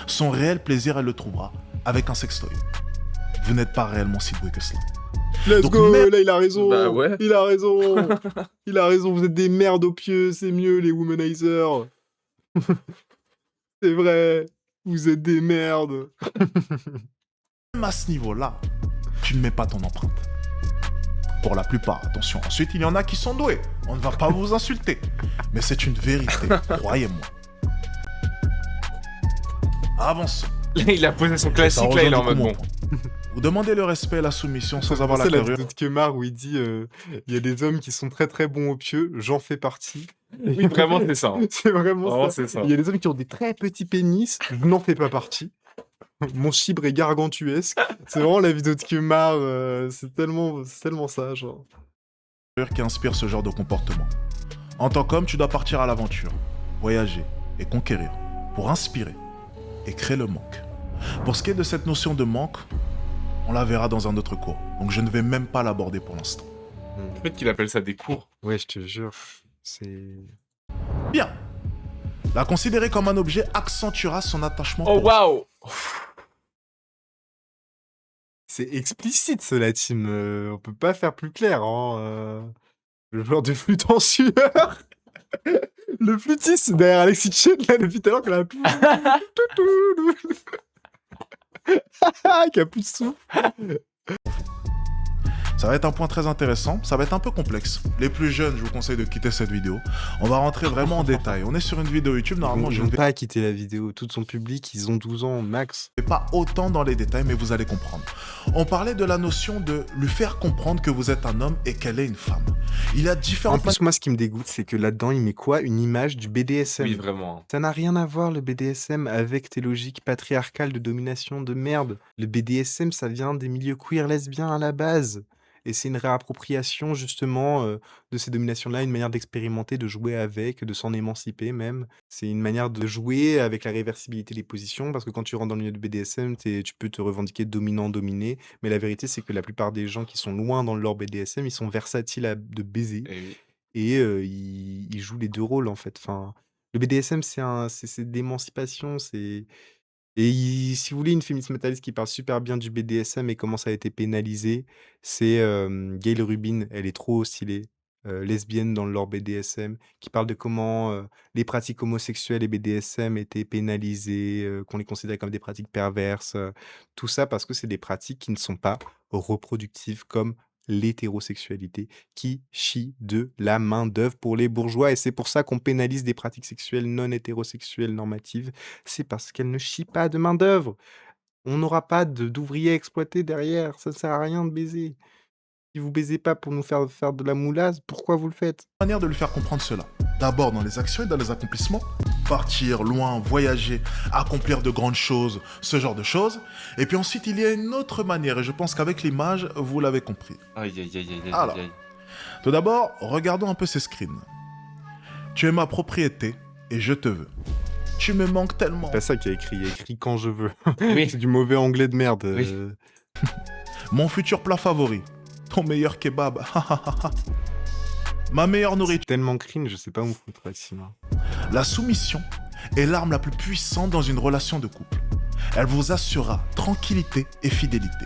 Son réel plaisir, elle le trouvera avec un sextoy. Vous n'êtes pas réellement si doué que cela. Let's Donc, go, même- là il a raison. Bah ouais. Il a raison. Il a raison, vous êtes des merdes au pieux, c'est mieux les womanizers. C'est vrai, vous êtes des merdes. Même à ce niveau-là, tu ne mets pas ton empreinte. Pour la plupart, attention. Ensuite, il y en a qui sont doués. On ne va pas vous insulter. Mais c'est une vérité, croyez-moi. Avançons. Il a posé son classique, Ça là, il est en rejoint mode beaucoup bon. mon point. Vous demandez le respect et la soumission sans avoir la C'est la carrure. vidéo de Kemar où il dit il y a des hommes qui sont très très bons au pieux, j'en fais partie. Oui, vraiment, c'est ça. Hein. C'est vraiment Vraiment, ça. c'est ça. Il y a des hommes qui ont des très petits pénis, je n'en fais pas partie. Mon chibre est gargantuesque. C'est vraiment la vidéo de Kemar, c'est tellement ça, genre. Qui inspire ce genre de comportement. En tant qu'homme, tu dois partir à l'aventure, voyager et conquérir pour inspirer et créer le manque. Pour ce qui est de cette notion de manque, on la verra dans un autre cours. Donc je ne vais même pas l'aborder pour l'instant. Peut-être qu'il appelle ça des cours. Ouais, je te jure, c'est... Bien. La considérer comme un objet accentuera son attachement Oh pour waouh! C'est explicite, cela, team. On peut pas faire plus clair, hein. Le joueur de flûte en sueur. Le flûtiste derrière Alexis Chen, là, depuis tout à l'heure, qu'on a plus... qui a plus de souffle. Ça va être un point très intéressant, ça va être un peu complexe. Les plus jeunes, je vous conseille de quitter cette vidéo. On va rentrer vraiment en détail. On est sur une vidéo YouTube, normalement je Ils ne vont vais pas quitter la vidéo. Tout son public, ils ont 12 ans max. pas autant dans les détails, mais vous allez comprendre. On parlait de la notion de lui faire comprendre que vous êtes un homme et qu'elle est une femme. Il y a En différentes plus, moi, ce qui me dégoûte, c'est que là-dedans, il met quoi? Une image du BDSM. Oui, vraiment. Ça n'a rien à voir, le BDSM, avec tes logiques patriarcales de domination de merde. Le BDSM, ça vient des milieux queer lesbiens à la base. Et c'est une réappropriation, justement, de ces dominations-là, une manière d'expérimenter, de jouer avec, de s'en émanciper même. C'est une manière de jouer avec la réversibilité des positions, parce que quand tu rentres dans le milieu du BDSM, tu peux te revendiquer dominant-dominé, mais la vérité, c'est que la plupart des gens qui sont loin dans leur BDSM, ils sont versatiles de baiser, Et oui. et ils jouent les deux rôles, en fait. Enfin, le BDSM, c'est d'émancipation, c'est... Et si vous voulez une féministe mentaliste qui parle super bien du BDSM et comment ça a été pénalisé, c'est Gayle Rubin. Elle est trop stylée, lesbienne dans le lore BDSM, qui parle de comment les pratiques homosexuelles et BDSM étaient pénalisées, qu'on les considérait comme des pratiques perverses. Tout ça parce que c'est des pratiques qui ne sont pas reproductives comme l'hétérosexualité, qui chie de la main-d'œuvre pour les bourgeois. Et c'est pour ça qu'on pénalise des pratiques sexuelles non hétérosexuelles normatives. C'est parce qu'elles ne chient pas de main-d'œuvre. On n'aura pas d'ouvriers exploités derrière. Ça ne sert à rien de baiser. Si vous baisez pas pour nous faire de la moulasse, pourquoi vous le faites? manières de lui faire comprendre cela. D'abord dans les actions et dans les accomplissements. Partir loin, voyager, accomplir de grandes choses, ce genre de choses. Et puis ensuite, il y a une autre manière, et je pense qu'avec l'image, vous l'avez compris. Aïe, aïe, aïe, aïe, aïe, Alors. aïe. Tout d'abord, regardons un peu ces screens. Tu es ma propriété et je te veux. Tu me manques tellement. C'est pas ça qu'il y a écrit quand je veux. Oui. C'est du mauvais anglais de merde. Oui. Mon futur plat favori. Ton meilleur kebab. Ma meilleure nourriture. Tellement cringe, je sais pas où me foutre ici. La soumission est l'arme la plus puissante dans une relation de couple. Elle vous assurera tranquillité et fidélité.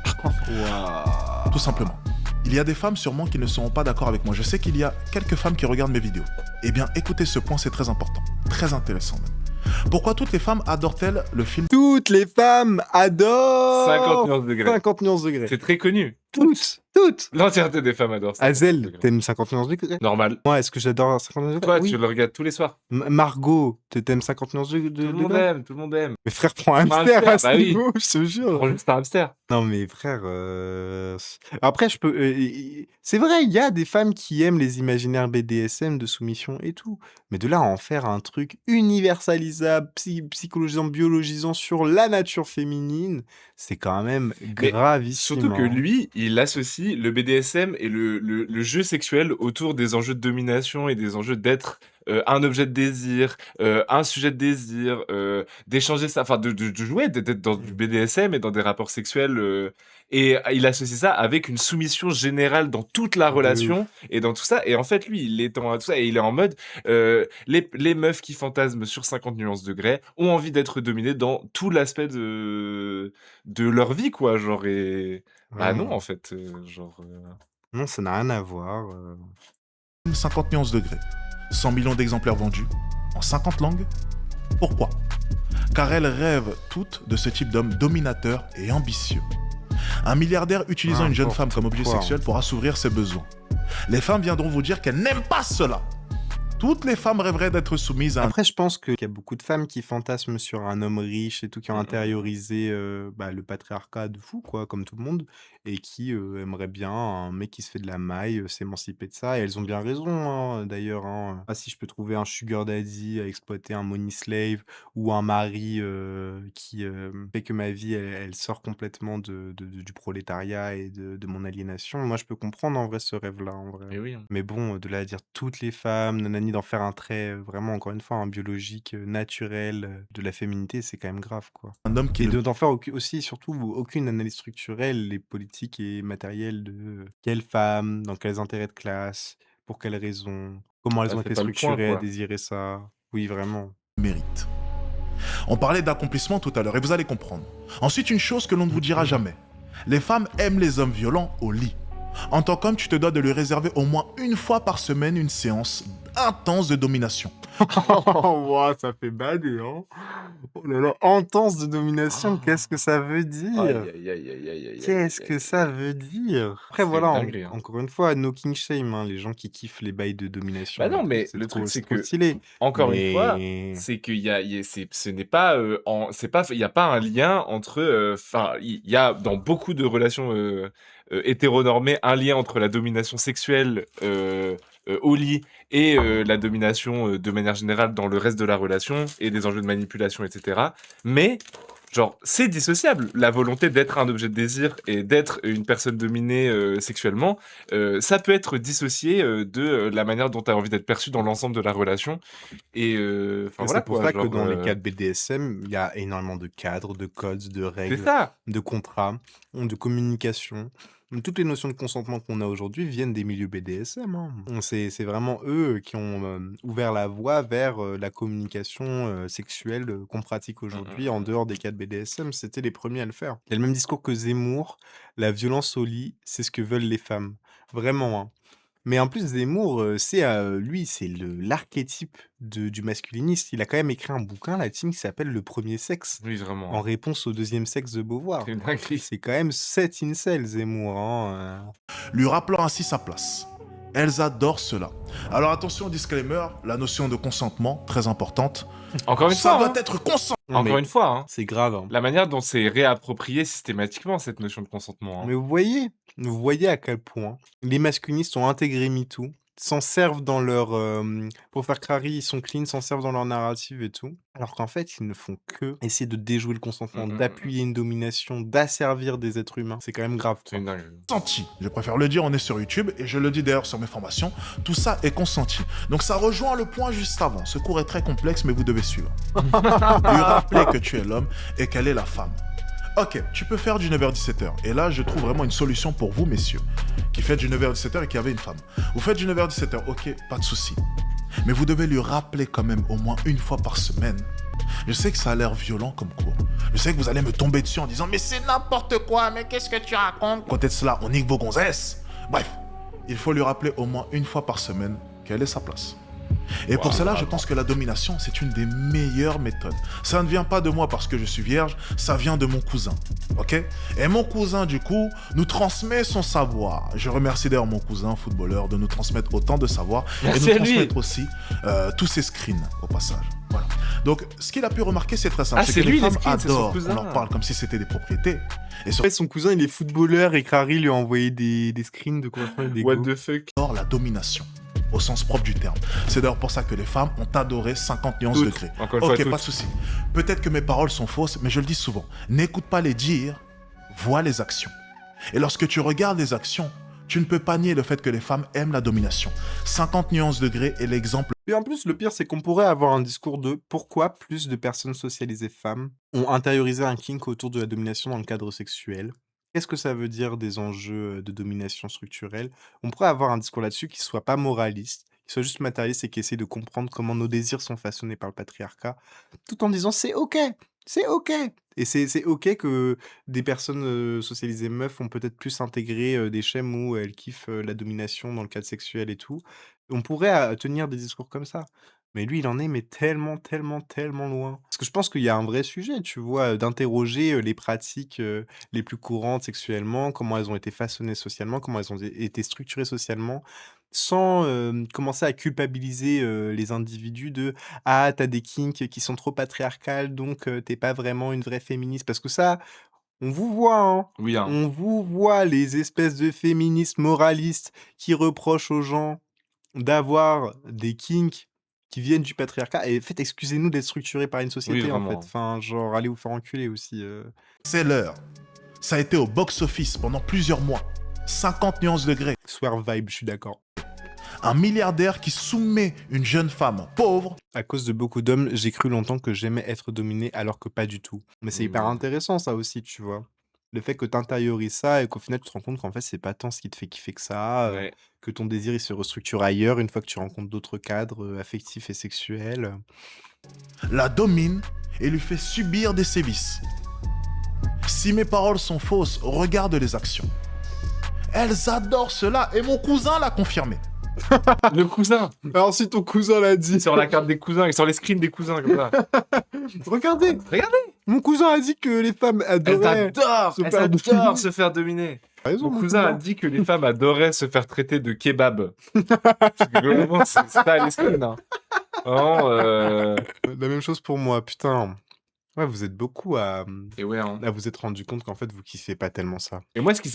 Tout simplement. Il y a des femmes sûrement qui ne seront pas d'accord avec moi. Je sais qu'il y a quelques femmes qui regardent mes vidéos. Eh bien, écoutez ce point, c'est très important. Très intéressant même. Pourquoi toutes les femmes adorent-elles le film Toutes les femmes adorent 50 nuances degrés. 50 nuances degrés. C'est très connu. Toutes. L'entièreté des femmes adorent ça. Azel, t'aimes 50 nuances degrés? Normal. Moi, est-ce que j'adore 50 nuances degrés? Toi, Oui. tu le regardes tous les soirs. Margot, t'aimes 50 nuances Tout le monde degrés? aime, tout le monde aime. Mais frère, prends un Prends un hamster à hamster, ce bah oui. niveau, je te jure. Prends juste un hamster. Non mais frère, après je peux, c'est vrai, il y a des femmes qui aiment les imaginaires BDSM de soumission et tout, mais de là à en faire un truc universalisable, psychologisant, biologisant sur la nature féminine, c'est quand même gravissime. Surtout que hein. lui, il associe le BDSM et le jeu sexuel autour des enjeux de domination et des enjeux d'être un objet de désir, un sujet de désir, d'échanger ça, enfin de jouer, d'être dans du BDSM et dans des rapports sexuels. Et il associe ça avec une soumission générale dans toute la De relation et dans tout ça. Et en fait, lui, il est dans tout ça et il est en mode les meufs qui fantasment sur 50 nuances degrés ont envie d'être dominées dans tout l'aspect de leur vie, quoi. Genre, et. Bah non, Vraiment. en fait. Non, ça n'a rien à voir. 50 nuances degrés 100 millions d'exemplaires vendus en 50 langues. Pourquoi? Car elles rêvent toutes de ce type d'homme dominateur et ambitieux. Un milliardaire utilisant une jeune N'importe femme comme objet quoi. sexuel pour assouvir ses besoins. Les femmes viendront vous dire qu'elles n'aiment pas cela. Toutes les femmes rêveraient d'être soumises à un... Après, je pense qu'il y a beaucoup de femmes qui fantasment sur un homme riche et tout, qui ont intériorisé le patriarcat de fou, quoi, comme tout le monde, et qui aimeraient bien un mec qui se fait de la maille, s'émanciper de ça. Et elles ont bien raison, hein, d'ailleurs. Hein. Ah, si je peux trouver un sugar daddy à exploiter un money slave ou un mari qui fait que ma vie, elle sort complètement du prolétariat et de mon aliénation, moi, je peux comprendre en vrai ce rêve-là, en vrai. Et oui. Hein. Mais bon, de là à dire toutes les femmes, nanani, d'en faire un trait vraiment, encore une fois, un biologique, naturel, de la féminité, c'est quand même grave, quoi. homme qui Et ne... d'en faire aussi, surtout, aucune analyse structurelle et politique et matérielle de quelle femme, dans quels intérêts de classe, pour quelles raisons, comment elles Ah, ont c'est été pas le point, structurées à quoi. désirer ça. Oui, vraiment. mérite. On parlait d'accomplissement tout à l'heure et vous allez comprendre. Ensuite, une chose que l'on ne vous dira jamais. Les femmes aiment les hommes violents au lit. En tant qu'homme, tu te dois de lui réserver au moins une fois par semaine une séance intense de domination. Oh, wow, ça fait bader, hein. Oh là là, intense de domination, qu'est-ce que ça veut Aïe, dire? aïe, aïe, aïe, aïe, aïe, Qu'est-ce aïe, que aïe, ça aïe. veut dire? Après, C'est voilà, une dinguerie, hein. encore une fois, no king shame, hein, les gens qui kiffent les bails de domination. Bah non, et tout, mais c'est le trop, truc, c'est trop que, stylé. encore une fois, Mais c'est qu'il y a, ce n'est pas, il y a pas un lien entre, enfin, il y a dans beaucoup de relations hétéronormées un lien entre la domination sexuelle au lit et la domination de manière générale dans le reste de la relation et des enjeux de manipulation, etc. Mais genre, c'est dissociable. La volonté d'être un objet de désir et d'être une personne dominée sexuellement, ça peut être dissocié de la manière dont tu as envie d'être perçu dans l'ensemble de la relation. Et enfin c'est voilà pour quoi. ça que Genre, dans les cadres BDSM, il y a énormément de cadres, de codes, de c'est règles, ça. de contrats, de communication. Toutes les notions de consentement qu'on a aujourd'hui viennent des milieux BDSM. Hein. C'est vraiment eux qui ont ouvert la voie vers la communication sexuelle qu'on pratique aujourd'hui en dehors des cadres BDSM. C'était les premiers à le faire. Il y a le même discours que Zemmour, la violence au lit, c'est ce que veulent les femmes. Vraiment. Hein. Mais en plus, Zemmour, lui, c'est l'archétype du masculiniste. Il a quand même écrit un bouquin, la team, qui s'appelle Le Premier Sexe, Oui, vraiment. en réponse au deuxième sexe de Beauvoir. C'est une dinguerie. C'est quand même 7 incels, Zemmour. Hein. Lui rappelant ainsi sa place. Elles adorent cela. Alors attention, disclaimer, la notion de consentement, très importante. Encore une Ça fois, doit être consent. Non, mais encore une fois, hein, c'est grave. Hein. la manière dont c'est réapproprié systématiquement cette notion de consentement. Hein. Mais vous voyez à quel point les masculinistes ont intégré MeToo. s'en servent dans leur, pour faire crari, ils sont clean, s'en servent dans leur narrative et tout. Alors qu'en fait, ils ne font que essayer de déjouer le consentement, d'appuyer une domination, d'asservir des êtres humains. C'est quand même grave, C'est quoi. une dingue. Consenti. Je préfère le dire, on est sur YouTube et je le dis d'ailleurs sur mes formations, tout ça est consenti. Donc ça rejoint le point juste avant. Ce cours est très complexe, mais vous devez suivre. Lui rappeler que tu es l'homme et qu'elle est la femme. Ok, tu peux faire du 9h-17h. Et là, je trouve vraiment une solution pour vous, messieurs, qui faites du 9h-17h et qui avez une femme. Vous faites du 9h-17h, ok, pas de souci. Mais vous devez lui rappeler quand même au moins une fois par semaine. Je sais que ça a l'air violent comme cours. Je sais que vous allez me tomber dessus en disant « Mais c'est n'importe quoi, mais qu'est-ce que tu racontes ?» Côté de cela, on nique vos gonzesses. Bref, il faut lui rappeler au moins une fois par semaine quelle est sa place. Et pour cela, je pense que la domination, c'est une des meilleures méthodes. Ça ne vient pas de moi parce que je suis vierge, ça vient de mon cousin. Ok? Et mon cousin, du coup, nous transmet son savoir. Je remercie d'ailleurs mon cousin, footballeur, de nous transmettre autant de savoir. Merci et à nous lui. transmettre aussi tous ses screens, au passage. Voilà. Donc, ce qu'il a pu remarquer, c'est très simple. Ah, c'est c'est que lui, les les femmes screens, c'est son adorent. cousin. On en parle comme si c'était des propriétés. Et En fait, son cousin, il est footballeur et Crary lui a envoyé des screens de conversation avec des What go. the fuck? surtout, la domination. Au sens propre du terme. C'est d'ailleurs pour ça que les femmes ont adoré 50 nuances Toutes. degrés. Encore une fois, Ok, toutes. pas de souci. Peut-être que mes paroles sont fausses, mais je le dis souvent. N'écoute pas les dires, vois les actions. Et lorsque tu regardes les actions, tu ne peux pas nier le fait que les femmes aiment la domination. 50 nuances degrés est l'exemple. Et en plus, le pire, c'est qu'on pourrait avoir un discours de pourquoi plus de personnes socialisées femmes ont intériorisé un kink autour de la domination dans le cadre sexuel. Qu'est-ce que ça veut dire des enjeux de domination structurelle? On pourrait avoir un discours là-dessus qui soit pas moraliste, qui soit juste matérialiste et qui essaie de comprendre comment nos désirs sont façonnés par le patriarcat, tout en disant c'est ok, c'est ok. Et c'est ok que des personnes socialisées meufs ont peut-être plus intégré des schèmes où elles kiffent la domination dans le cadre sexuel et tout. On pourrait tenir des discours comme ça. Mais lui, il en est mais tellement, tellement, tellement loin. Parce que je pense qu'il y a un vrai sujet, tu vois, d'interroger les pratiques les plus courantes sexuellement, comment elles ont été façonnées socialement, comment elles ont été structurées socialement, sans commencer à culpabiliser les individus de «Ah, t'as des kinks qui sont trop patriarcales, donc tu pas vraiment une vraie féministe». Parce que ça, on vous voit, hein. Oui, hein. On vous voit, les espèces de féministes moralistes qui reprochent aux gens d'avoir des kinks qui viennent du patriarcat. Et en fait, excusez-nous d'être structurés par une société, en fait. vraiment. Enfin, genre, allez vous faire enculer aussi. C'est l'heure. Ça a été au box-office pendant plusieurs mois. 50 nuances degrés. Swear vibe, je suis d'accord. Un milliardaire qui soumet une jeune femme pauvre. À cause de beaucoup d'hommes, j'ai cru longtemps que j'aimais être dominé alors que pas du tout. Mais c'est hyper intéressant ça aussi, tu vois. Le fait que tu intériorises ça et qu'au final tu te rends compte qu'en fait c'est pas tant ce qui te fait kiffer que ça, Ouais. que ton désir il se restructure ailleurs une fois que tu rencontres d'autres cadres affectifs et sexuels. La domine et lui fait subir des sévices. Si mes paroles sont fausses, regarde les actions. Elles adorent cela et mon cousin l'a confirmé. Le cousin. Alors si ton cousin l'a dit, Sur la carte des cousins et sur les screens des cousins, comme ça. regardez, Regardez. mon cousin a dit que les femmes Elles adoraient. adorent. se Elles faire adorent dominer. se faire dominer. T'as raison, Mon cousin a dit que les femmes adoraient se faire traiter de kebab. Parce que globalement, c'est ça les screens. Hein. Vraiment, La même chose pour moi, putain. Ouais, vous êtes beaucoup Et ouais, hein. à vous être rendu compte qu'en fait vous kiffez pas tellement ça. Et moi, ce qui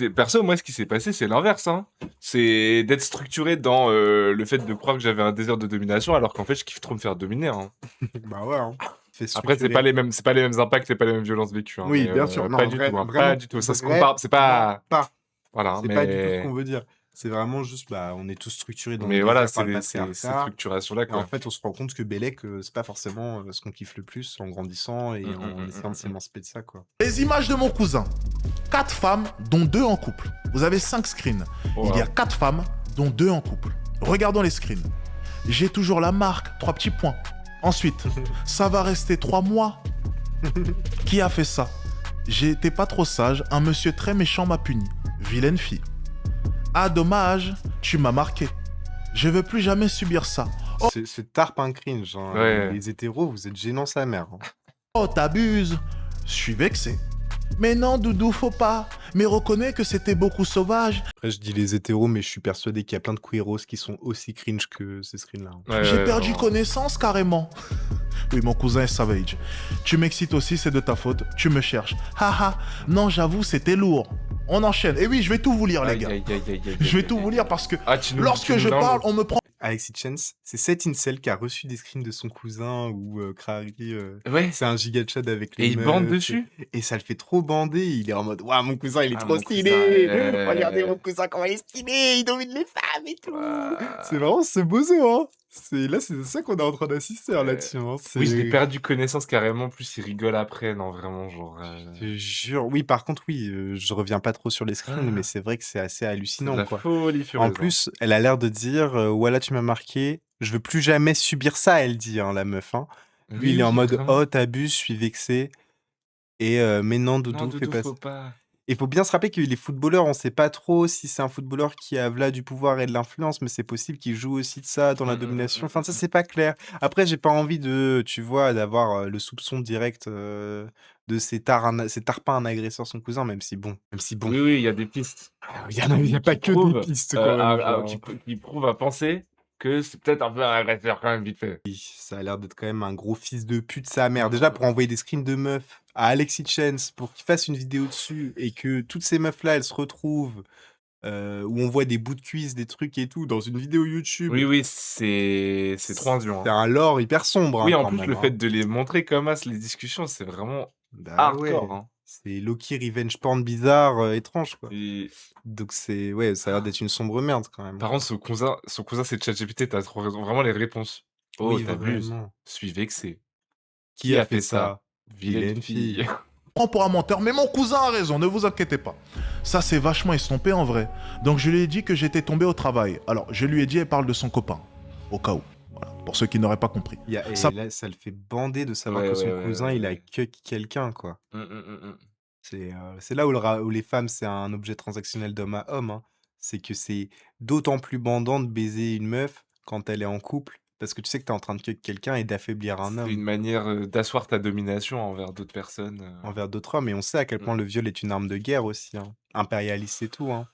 s'est passé, c'est l'inverse. Hein. C'est d'être structuré dans le fait de croire que j'avais un désir de domination, alors qu'en fait, je kiffe trop me faire dominer. Hein. Bah ouais. Hein. Après, c'est pas les mêmes impacts, c'est pas les mêmes violences vécues. Hein, Oui, mais, bien sûr. Non, pas du tout. Hein, vraiment, pas du tout. Ça se vrai, compare. C'est pas. pas. Voilà. C'est mais... pas du tout ce qu'on veut dire. C'est vraiment juste, bah, on est tous structurés dans Mais le voilà, désir par le c'est ces patriarcat. structurations-là. Et en Quoi. fait, on se rend compte que Bellec, c'est pas forcément ce qu'on kiffe le plus en grandissant et en essayant de s'émanciper de ça, quoi. Les images de mon cousin. 4 femmes, dont 2 en couple. Vous avez 5 screens. Oh, Il y a 4 femmes, dont 2 en couple. Regardons les screens. J'ai toujours la marque, 3 petits points. Ensuite, ça va rester 3 mois. Qui a fait ça? J'ai été pas trop sage, un monsieur très méchant m'a puni. Vilaine fille. Ah dommage, tu m'as marqué. Je veux plus jamais subir ça. C'est tarp un cringe. Hein. Ouais. Les hétéros, vous êtes gênants sa mère. Hein. Oh t'abuses. Je suis vexé. Mais non Doudou, faut pas. Mais reconnais que c'était beaucoup sauvage. Après, je dis les hétéros, mais je suis persuadé qu'il y a plein de queeros qui sont aussi cringe que ces screens-là. Hein. Ouais, J'ai ouais, perdu vraiment. connaissance carrément. Oui, mon cousin est savage. Tu m'excites aussi, c'est de ta faute. Tu me cherches. Haha, non, j'avoue, c'était lourd. On enchaîne. Et oui, je vais tout vous lire, les Aïe, gars. aïe, aïe, aïe, aïe, Je vais aïe, tout aïe, vous aïe. lire parce que Ah, tu lorsque nous je lances. parle, on me prend. Alexis Chance, c'est cet incel qui a reçu des screens de son cousin où Crary, Ouais. c'est un giga chat avec Et les il bande meufs dessus. et ça le fait trop bander. Il est en mode waouh, mon cousin, il est Ah, trop mon cousin, stylé. ouais. Regardez mon cousin comment il est stylé, il domine les femmes et tout. Ouah. C'est vraiment ce bozo, hein. C'est ça qu'on est en train d'assister là-dessus. Hein. Oui, je l'ai C'est perdu connaissance carrément. Plus il rigole après. Non, vraiment, genre. Je te jure. Oui, par contre, oui, je reviens pas trop sur les screens, mais Ah, c'est vrai que c'est assez c'est de hallucinant, la quoi. folie En furieuse. Hein. plus, elle a l'air de dire voilà, tu m'as marqué, je veux plus jamais subir ça, elle dit, hein, la meuf. Hein. Lui, Oui, il est en oui, mode vraiment. oh, t'abuses, je suis vexé. Et mais non, Non, Doudou, fais Doudou, pas faut ça. pas. Il faut bien se rappeler que les footballeurs, on sait pas trop si c'est un footballeur qui a là du pouvoir et de l'influence, mais c'est possible qu'il joue aussi de ça dans la domination. Enfin, ça, c'est pas clair. Après, j'ai pas envie de, tu vois, d'avoir le soupçon direct de c'est pas un agresseur, son cousin, même si bon. Oui, oui, il y a des pistes. Il y a pas Qui que des prouvent, pistes quand même. Genre. qui prouvent à penser que c'est peut-être un peu un agresseur quand même, vite fait. Ça a l'air d'être quand même un gros fils de pute sa mère. Déjà, pour envoyer des screens de meufs à Alexis Chance pour qu'il fasse une vidéo dessus et que toutes ces meufs-là, elles se retrouvent, où on voit des bouts de cuisses, des trucs et tout, dans une vidéo YouTube. Oui, oui, c'est trop induit. C'est Hein. un lore hyper sombre, Oui, hein, en quand plus, même. le Hein. fait de les montrer comme as, les discussions, c'est vraiment Bah ouais. hardcore. Hein. C'est Loki revenge porn bizarre, étrange, quoi. Et Donc c'est... Ouais, ça a l'air d'être une sombre merde, quand même. par contre, son cousin c'est ChatGPT, t'as trop raison. Vraiment, les réponses. Oh, Oui, t'abuses. vraiment. Suis vexé. Qui a fait ça? Vilaine fille. Prend pour un menteur, mais mon cousin a raison, ne vous inquiétez pas. Ça, c'est vachement estompé en vrai. Donc, je lui ai dit que j'étais tombé au travail. Alors, je lui ai dit, elle parle de son copain. Au cas où. Voilà. Pour ceux qui n'auraient pas compris. Et Ça- là, ça le fait bander de savoir Ouais, que son ouais, ouais, cousin, ouais, il a ouais. que quelqu'un, quoi. Mm. C'est là où, où les femmes, c'est un objet transactionnel d'homme à homme. Hein. C'est que c'est d'autant plus bandant de baiser une meuf quand elle est en couple, parce que tu sais que t'es en train de cueillir quelqu'un et d'affaiblir un C'est une homme manière d'asseoir ta domination envers d'autres personnes. envers d'autres hommes. Et on sait à quel point le viol est une arme de guerre aussi, hein. Impérialiste et tout. Hein.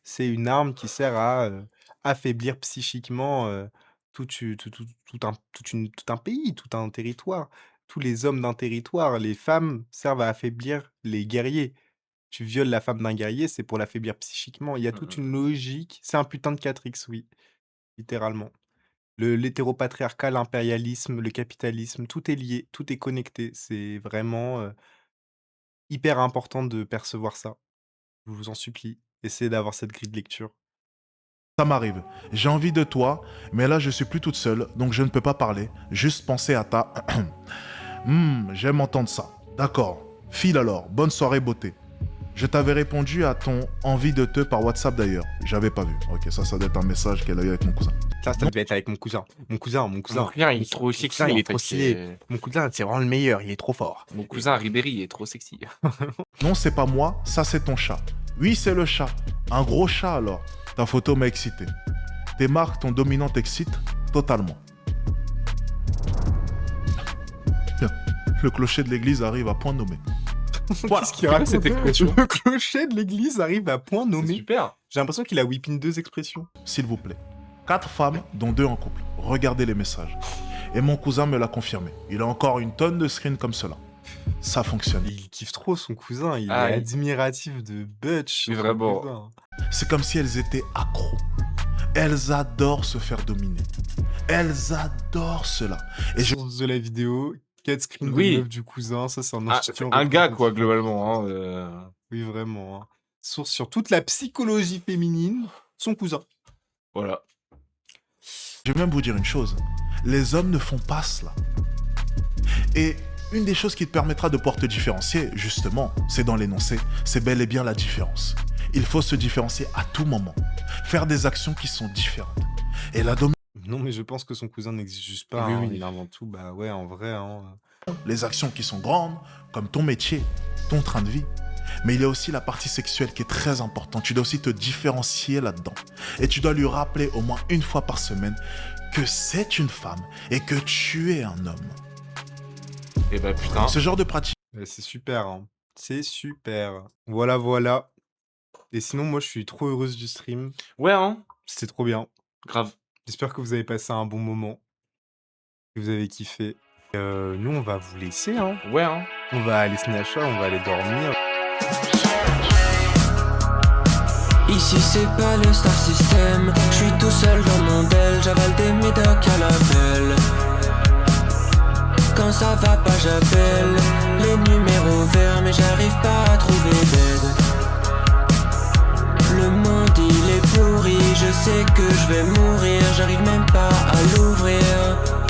C'est une arme qui sert à affaiblir psychiquement tout un pays, tout un territoire. Tous les hommes d'un territoire, les femmes servent à affaiblir les guerriers. Tu violes la femme d'un guerrier, c'est pour l'affaiblir psychiquement. Il y a toute une logique. C'est un putain de 4X, oui, littéralement. L'hétéropatriarcat, l'impérialisme, le capitalisme, tout est lié, tout est connecté. C'est vraiment hyper important de percevoir ça. Je vous en supplie, essayez d'avoir cette grille de lecture. Ça m'arrive. J'ai envie de toi, mais là, je suis plus toute seule, donc je ne peux pas parler. Juste penser à ta... j'aime entendre ça. D'accord. File alors. Bonne soirée, beauté. Je t'avais répondu à ton envie de te par WhatsApp d'ailleurs. J'avais pas vu. Ok, ça doit être un message qu'elle a eu avec mon cousin. Ça devait être avec mon cousin. Mon cousin. Mon cousin, il est trop sexy. cousin, il en est trop fait, stylé. Mon cousin, c'est vraiment le meilleur, il est trop fort. Mon cousin Ribéry, il est trop sexy. Non, c'est pas moi, ça c'est ton chat. Oui, c'est le chat. Un gros chat alors. Ta photo m'a excité. Tes marques, ton dominant t'excite totalement. Tiens, le clocher de l'église arrive à point nommé. Voilà, qu'est-ce qu'il quoi raconte cette expression Le clocher de l'église arrive à point C'est nommé. super. J'ai l'impression qu'il a whipping 2 expressions. S'il vous plaît. 4 femmes, dont 2 en couple. Regardez les messages. Et mon cousin me l'a confirmé. Il a encore une tonne de screens comme cela. Ça fonctionne. Il kiffe trop son cousin, il Ah, est il- admiratif de Butch. Oui, son vraiment. cousin. C'est comme si elles étaient accros. Elles adorent se faire dominer. Elles adorent cela. Et je... Source de la vidéo, 4 screens Oui. de meuf du cousin, ça c'est un Ah, institut un gars, quoi, représentatif. globalement. Hein, Oui, vraiment. Hein. Source sur toute la psychologie féminine, son cousin. Voilà. je vais même vous dire une chose. Les hommes ne font pas cela. Et une des choses qui te permettra de pouvoir te différencier, justement, c'est dans l'énoncé, c'est bel et bien la différence. Il faut se différencier à tout moment. Faire des actions qui sont différentes. Et la Non, mais je pense que son cousin n'existe juste pas. Oui, Hein. oui. Il invente tout. Bah ouais, en vrai. Hein. les actions qui sont grandes, comme ton métier, ton train de vie. Mais il y a aussi la partie sexuelle qui est très importante. Tu dois aussi te différencier là-dedans. Et tu dois lui rappeler au moins une fois par semaine que c'est une femme et que tu es un homme. Et bah putain. Ce genre de pratique. Ouais, c'est super. Hein. C'est super. Voilà, voilà. Et sinon, moi, je suis trop heureuse du stream. Ouais, hein. C'était trop bien. Grave. J'espère que vous avez passé un bon moment. Que vous avez kiffé. Nous, on va vous laisser. Hein. Ouais, hein. On va aller snatcher, on va aller dormir. Ici c'est pas le star system, je suis tout seul dans mon del, j'avale des médocs à l'appel. Quand ça va pas j'appelle les numéros verts, mais j'arrive pas à trouver d'aide. Le monde il est pourri, je sais que je vais mourir, j'arrive même pas à l'ouvrir.